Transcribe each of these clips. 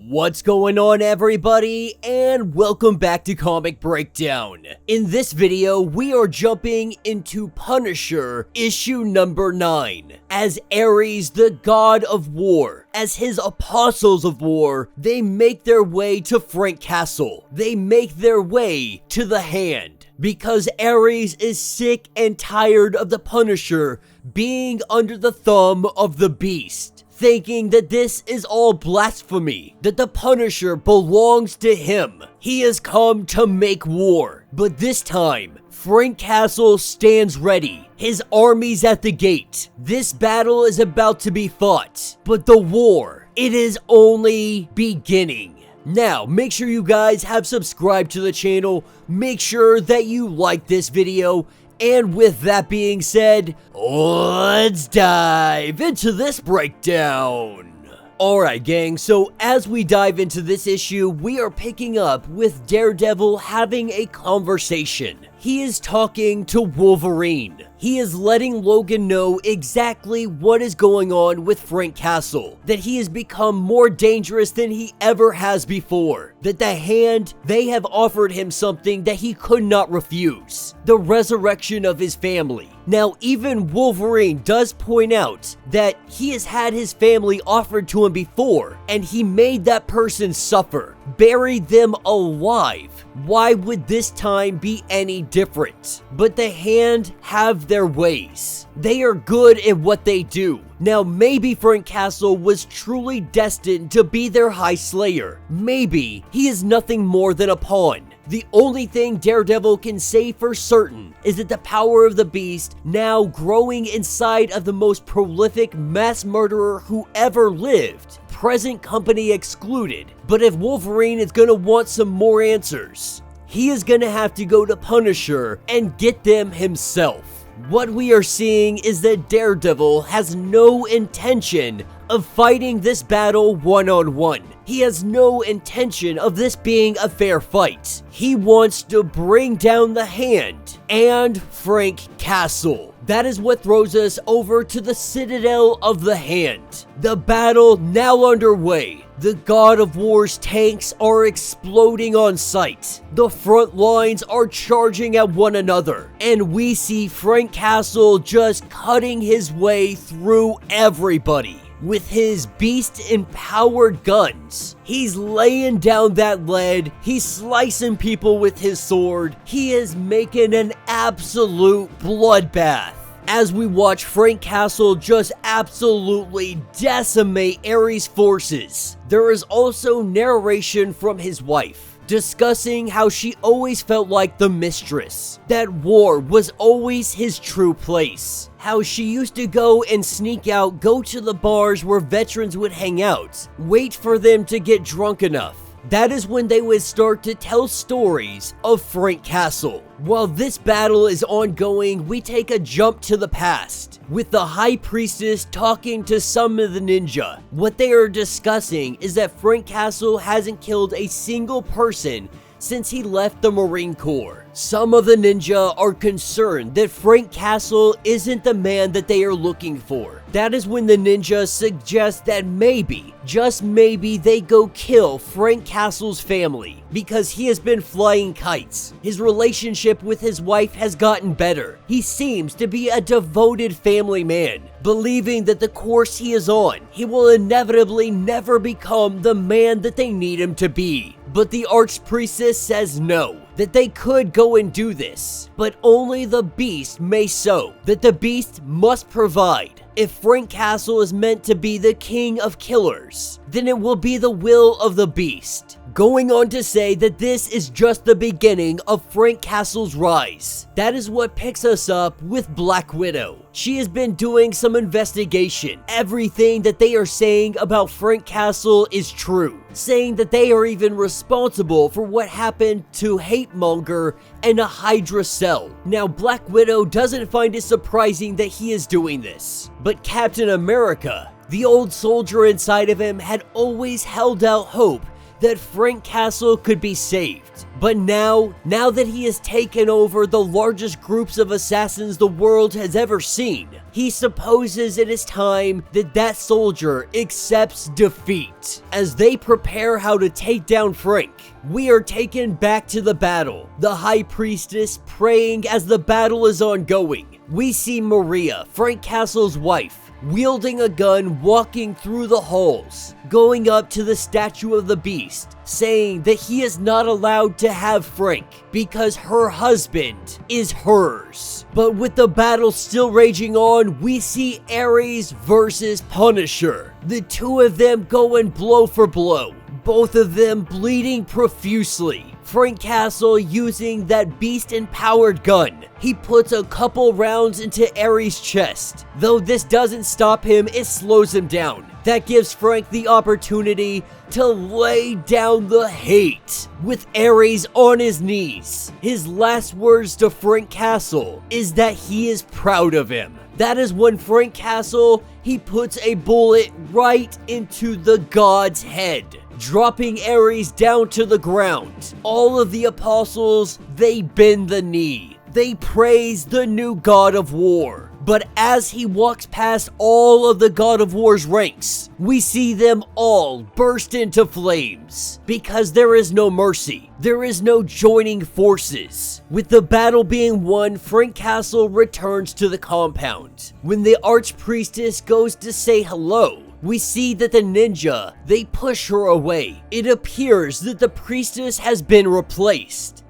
What's going on, everybody, and welcome back to Comic Breakdown. In this video, we are jumping into Punisher issue number 9. As Ares, the god of war, as his apostles of war, they make their way to Frank Castle. They make their way to the Hand. Because Ares is sick and tired of the Punisher being under the thumb of the Beast, thinking that this is all blasphemy, that the Punisher belongs to him. He has come to make war, but this time, Frank Castle stands ready. His army's at the gate. This battle is about to be fought, but the war, it is only beginning. Now, make sure you guys have subscribed to the channel, make sure that you like this video, and with that being said, let's dive into this breakdown. Alright gang, so as we dive into this issue, we are picking up with Daredevil having a conversation. He is talking to Wolverine. He is letting Logan know exactly what is going on with Frank Castle, that he has become more dangerous than he ever has before, that the Hand, they have offered him something that he could not refuse, the resurrection of his family. Now, even Wolverine does point out that he has had his family offered to him before, and he made that person suffer, buried them alive. Why would this time be any different? But the Hand have their ways. They are good at what they do. Now, maybe Frank Castle was truly destined to be their High Slayer. Maybe he is nothing more than a pawn. The only thing Daredevil can say for certain is that the power of the Beast, now growing inside of the most prolific mass murderer who ever lived, present company excluded. But if Wolverine is gonna want some more answers, he is gonna have to go to Punisher and get them himself. What we are seeing is that Daredevil has no intention of fighting this battle one-on-one. He has no intention of this being a fair fight. He wants to bring down the Hand and Frank Castle. That is what throws us over to the Citadel of the Hand. The battle now underway. The God of War's tanks are exploding on sight. The front lines are charging at one another. And we see Frank Castle just cutting his way through everybody. With his beast-empowered guns, he's laying down that lead, he's slicing people with his sword, he is making an absolute bloodbath. As we watch Frank Castle just absolutely decimate Ares' forces, there is also narration from his wife, discussing how she always felt like the mistress, that war was always his true place, how she used to go and sneak out, go to the bars where veterans would hang out, wait for them to get drunk enough. That is when they would start to tell stories of Frank Castle. While this battle is ongoing, we take a jump to the past, with the High Priestess talking to some of the ninja. What they are discussing is that Frank Castle hasn't killed a single person since he left the Marine Corps. Some of the ninja are concerned that Frank Castle isn't the man that they are looking for. That is when the ninja suggest that maybe, just maybe, they go kill Frank Castle's family because he has been flying kites. His relationship with his wife has gotten better. He seems to be a devoted family man, believing that the course he is on, he will inevitably never become the man that they need him to be. But the Archpriestess says no, that they could go and do this, but only the Beast may so, that the Beast must provide. If Frank Castle is meant to be the king of killers, then it will be the will of the Beast. Going on to say that this is just the beginning of Frank Castle's rise. That is what picks us up with Black Widow. She has been doing some investigation. Everything that they are saying about Frank Castle is true, saying that they are even responsible for what happened to Hate Monger and a Hydra cell. Now, Black Widow doesn't find it surprising that he is doing this, but Captain America, the old soldier inside of him, had always held out hope that Frank Castle could be saved. But now that he has taken over the largest groups of assassins the world has ever seen, he supposes it is time that that soldier accepts defeat. As they prepare how to take down Frank, we are taken back to the battle, the High Priestess praying as the battle is ongoing. We see Maria, Frank Castle's wife, wielding a gun, walking through the halls, going up to the statue of the beast, saying that he is not allowed to have Frank because her husband is hers. But with the battle still raging on, we see Ares versus Punisher. The two of them going blow for blow, both of them bleeding profusely. Frank Castle using that beast-empowered gun. He puts a couple rounds into Ares' chest. Though this doesn't stop him, it slows him down. That gives Frank the opportunity to lay down the hate with Ares on his knees. His last words to Frank Castle is that he is proud of him. That is when Frank Castle, he puts a bullet right into the god's head, dropping Ares down to the ground. All of the apostles, they bend the knee. They praise the new god of war. But as he walks past all of the God of War's ranks, we see them all burst into flames. Because there is no mercy. There is no joining forces. With the battle being won, Frank Castle returns to the compound. When the Archpriestess goes to say hello, we see that the ninja, they push her away. It appears that the priestess has been replaced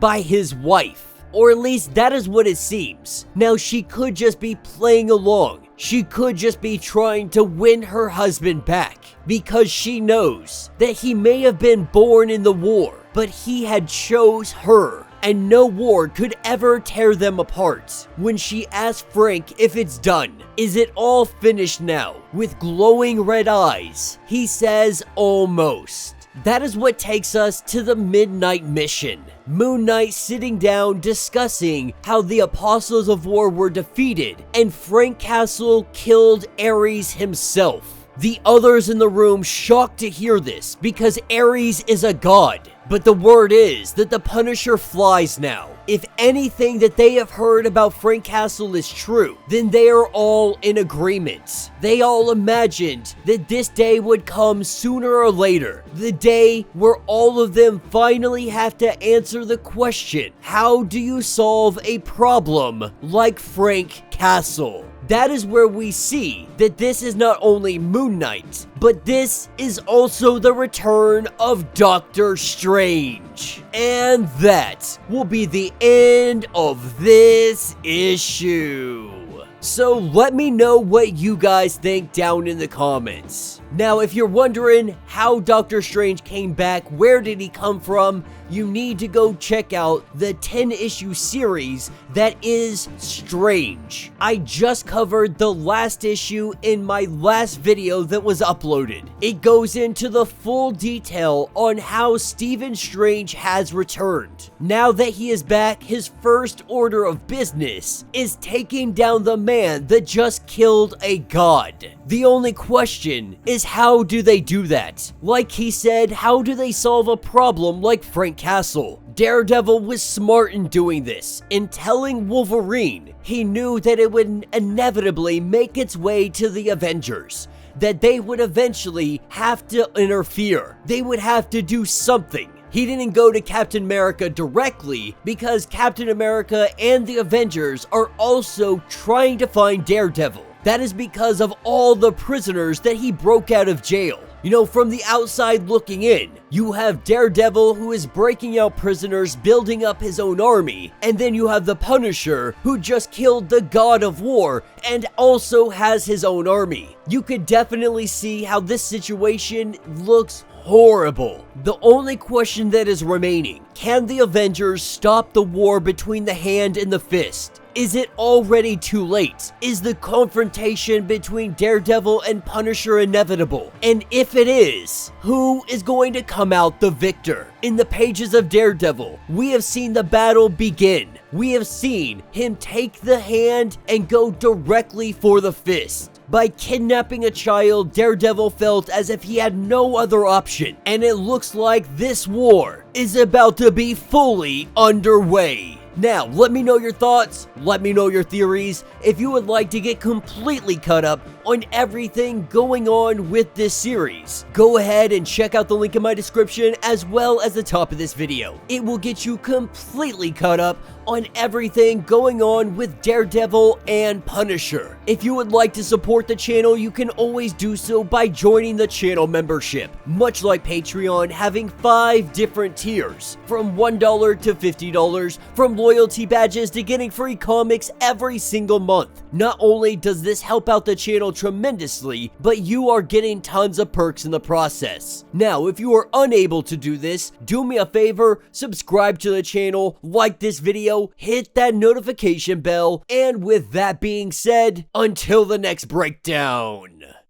by his wife. Or at least that is what it seems. Now she could just be playing along. She could just be trying to win her husband back. Because she knows that he may have been born in the war, but he had chose her. And no war could ever tear them apart. When she asks Frank if it's done, is it all finished now? With glowing red eyes, he says almost. That is what takes us to the Midnight Mission. Moon Knight sitting down discussing how the Apostles of War were defeated and Frank Castle killed Ares himself. The others in the room shocked to hear this because Ares is a god. But the word is that the Punisher flies now. If anything that they have heard about Frank Castle is true, then they are all in agreement. They all imagined that this day would come sooner or later. The day where all of them finally have to answer the question, how do you solve a problem like Frank Castle? That is where we see that this is not only Moon Knight, but this is also the return of Doctor Strange. And that will be the end of this issue. So let me know what you guys think down in the comments. Now, if you're wondering how Doctor Strange came back, where did he come from, you need to go check out the 10-issue series that is Strange. I just covered the last issue in my last video that was uploaded. It goes into the full detail on how Stephen Strange has returned. Now that he is back, his first order of business is taking down the man that just killed a god. The only question is, how do they do that? Like he said, how do they solve a problem like Frank Castle? Daredevil was smart in doing this. In telling Wolverine, he knew that it would inevitably make its way to the Avengers. That they would eventually have to interfere. They would have to do something. He didn't go to Captain America directly because Captain America and the Avengers are also trying to find Daredevil. That is because of all the prisoners that he broke out of jail. You know, from the outside looking in, you have Daredevil who is breaking out prisoners, building up his own army, and then you have the Punisher who just killed the God of War and also has his own army. You could definitely see how this situation looks horrible. The only question that is remaining, can the Avengers stop the war between the hand and the fist? Is it already too late? Is the confrontation between Daredevil and Punisher inevitable? And if it is, who is going to come out the victor? In the pages of Daredevil, we have seen the battle begin. We have seen him take the hand and go directly for the fist. By kidnapping a child, Daredevil felt as if he had no other option. And it looks like this war is about to be fully underway. Now, let me know your thoughts, let me know your theories, if you would like to get completely caught up on everything going on with this series. Go ahead and check out the link in my description as well as the top of this video. It will get you completely caught up on everything going on with Daredevil and Punisher. If you would like to support the channel, you can always do so by joining the channel membership. Much like Patreon, having 5 different tiers, from $1 to $50, from loyalty badges to getting free comics every single month. Not only does this help out the channel tremendously, but you are getting tons of perks in the process. Now, if you are unable to do this, do me a favor, subscribe to the channel, like this video, hit that notification bell, and with that being said, until the next breakdown.